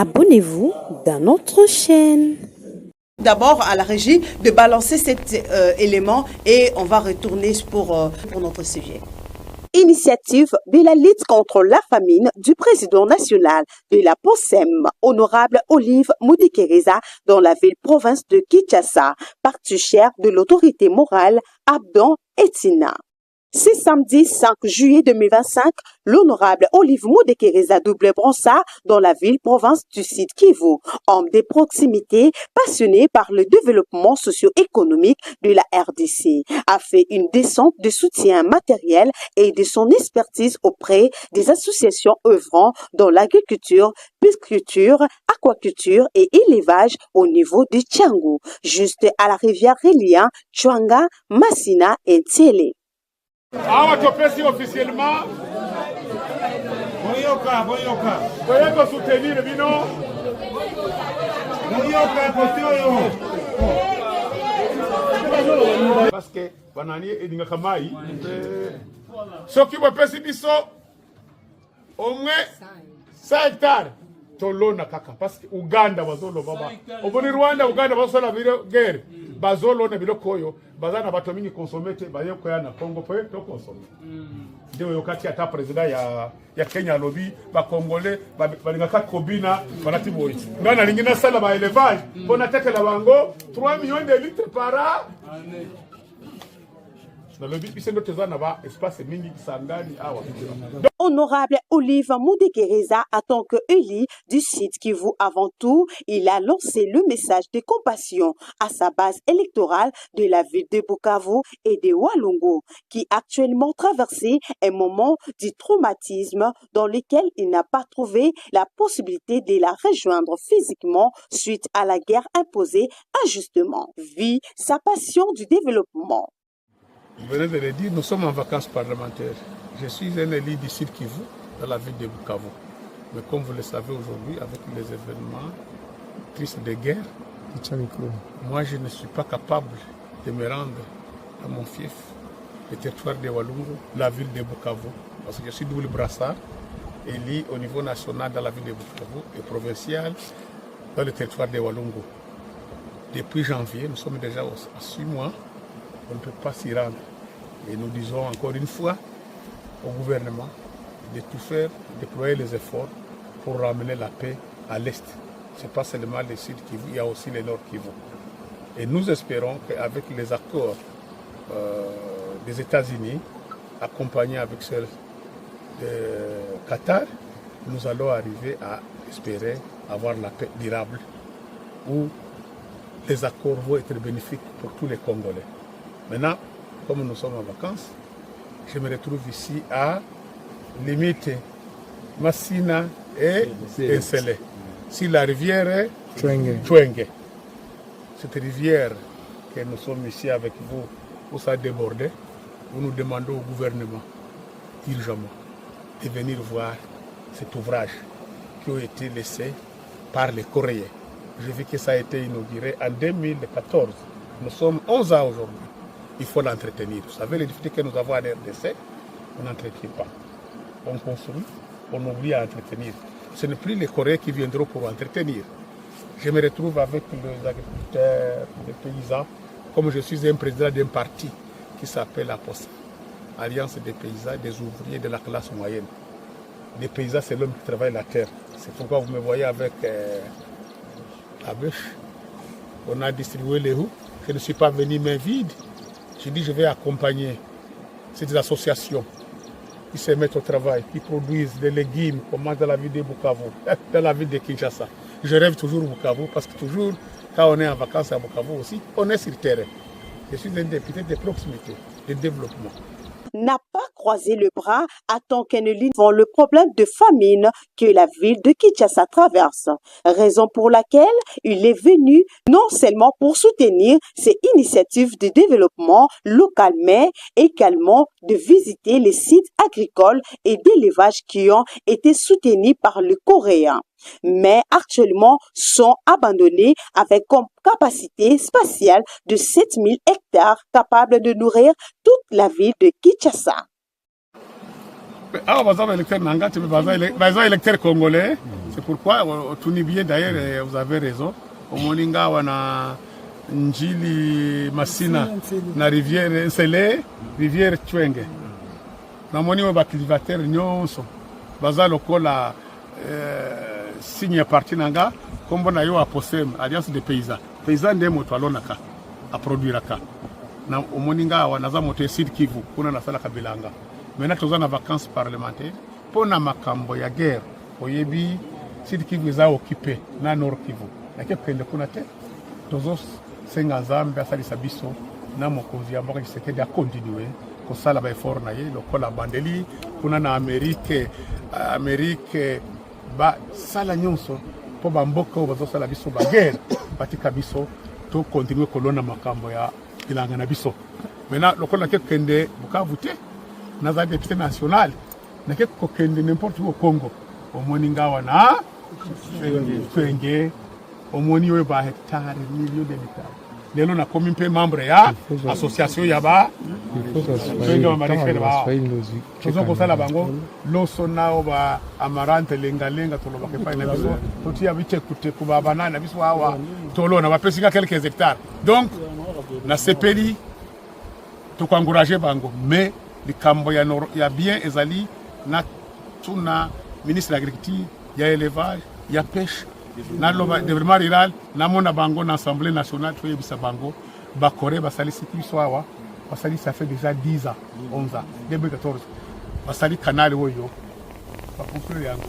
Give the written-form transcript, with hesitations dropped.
Abonnez-vous dans notre chaîne. D'abord à la régie de balancer cet élément et on va retourner pour notre sujet. Initiative de la lutte contre la famine du président national de la POSEM, honorable Olive Mudekereza, dans la ville-province de Kinshasa, partie-chère de l'autorité morale Abdon Etina. Ce samedi 5 juillet 2025, l'honorable Olive Mudekereza double Bronça dans la ville-province du Sud Kivu, homme de proximité passionné par le développement socio-économique de la RDC, a fait une descente de soutien matériel et de son expertise auprès des associations œuvrant dans l'agriculture, pisciculture, aquaculture et élevage au niveau de Tchangou, juste à la rivière reliant Chwanga, Massina et Tiele. Awa topesi officiellement boyoka boyeko soutenir bino boyoka kotoyo parce que banani edinga kamai soki bopesi biso au moins 5 hectares tolona kaka parce que Uganda bazolo baba oboni Rwanda Uganda basola biro guerre bazolo na biloko oyo bazana bato mingi consommer te baye ko ya na Congo pe to consommer ndio yokati ata president ya Kenya lobby ba congolais balinga ka kobina banati boyi ngana lingina sala ba élevage bona tekela bango 3 millions de litres par an. Honorable Olive Mudekereza, en tant que élu du site Kivu avant tout, il a lancé le message de compassion à sa base électorale de la ville de Bukavu et de Walungu, qui actuellement traversait un moment de traumatisme dans lequel il n'a pas trouvé la possibilité de la rejoindre physiquement suite à la guerre imposée injustement. Vit sa passion du développement. Vous venez de le dire, nous sommes en vacances parlementaires. Je suis un élu du Sud Kivu, dans la ville de Bukavu. Mais comme vous le savez aujourd'hui, avec les événements tristes de guerre, moi je ne suis pas capable de me rendre à mon fief, le territoire de Walungu, la ville de Bukavu, parce que je suis double brassard, élu au niveau national dans la ville de Bukavu et provincial dans le territoire de Walungu. Depuis janvier, nous sommes déjà à 6 mois, on ne peut pas s'y rendre. Et nous disons encore une fois au gouvernement de tout faire, de déployer les efforts pour ramener la paix à l'Est. Ce n'est pas seulement le Sud Kivu, il y a aussi le Nord Kivu. Et nous espérons qu'avec les accords des États-Unis, accompagnés avec ceux de Qatar, nous allons arriver à espérer avoir la paix durable où les accords vont être bénéfiques pour tous les Congolais. Maintenant, comme nous sommes en vacances, je me retrouve ici à limite Massina et Nsele, sur la rivière Chwenge. Cette rivière que nous sommes ici avec vous, où ça a débordé, où nous demandons au gouvernement urgemment de venir voir cet ouvrage qui a été laissé par les Coréens. J'ai vu que ça a été inauguré en 2014. Nous sommes 11 ans aujourd'hui. Il faut l'entretenir. Vous savez, les difficultés que nous avons à l'RDC, on n'entretient pas. On construit, on oublie à entretenir. Ce n'est plus les Coréens qui viendront pour entretenir. Je me retrouve avec les agriculteurs, les paysans, comme je suis un président d'un parti qui s'appelle la POSA, Alliance des paysans et des ouvriers de la classe moyenne. Les paysans, c'est l'homme qui travaille la terre. C'est pourquoi vous me voyez avec la bûche. On a distribué les roues. Je ne suis pas venu main vide. J'ai dit je vais accompagner ces associations qui se mettent au travail, qui produisent des légumes, comme dans la ville de Bukavu, dans la ville de Kinshasa. Je rêve toujours au Bukavu parce que toujours, quand on est en vacances à Bukavu aussi, on est sur le terrain. Je suis un député de proximité, de développement. N'a pas croisé le bras à tant qu'elle ne lit devant le problème de famine que la ville de Kinshasa traverse. Raison pour laquelle il est venu non seulement pour soutenir ces initiatives de développement local, mais également de visiter les sites agricoles et d'élevage qui ont été soutenus par le Coréen, mais actuellement sont abandonnés avec comme capacité spatiale de 7000 hectares capables de nourrir toute la ville de Kinshasa. Ah, baza électeur nanga, tu baza électeur congolais. C'est pourquoi tout n'est bien d'ailleurs, vous avez raison. Au Moninga wana Njili Masina na rivière Nsele, rivière Chwenge. Na moni wa cultivateur nyonso baza lokola signe parti nanga kombo na yo aposem alliance des paysans. Paysans ndemo twalonaka a produiraka. Na Moninga wana za moto Sud Kivu kuna na sala kabilanga. Maintenant tous en vacances parlementaires pour na makambo ya guerre oyebi Sud Kivu za occupé na Nord Kivu. Na kepende kuna te tozos senga Nzambe asalisa biso na mokonzi ya mboka Tshisekedi a continuer kosala ba effort na ye lokola bandeli kuna na Amerique ba sala nyonso po ba mboka bazosala biso ba guerre batika biso to continuer kolona makambo ya bilanga na biso. Maintenant lokola kepende Bukavu te na za député national na kepende n'importe où au Congo au Moninga wana Twenge omoni we ba hectare millions de hectares lelo na komi mpe membre ya association ya ba twenge marifere ba tozo kosala bango loso nao ba amarante lenga tolo bakepa na biso totia bite kute kuba banana na biso awa tolo na bapesika quelques hectares donc na sepeli to encourager bango mais likambo ya bien ezali na tuna ministre de l'agriculture ya élevage ya pêche na loba développement rural na mona bango na assemblée nationale to yebisa bango ba Corée ba sali siki swawa ba sali ça fait déjà 10 ans 11 ans 2014 ba sali canal oyo ba conclure yango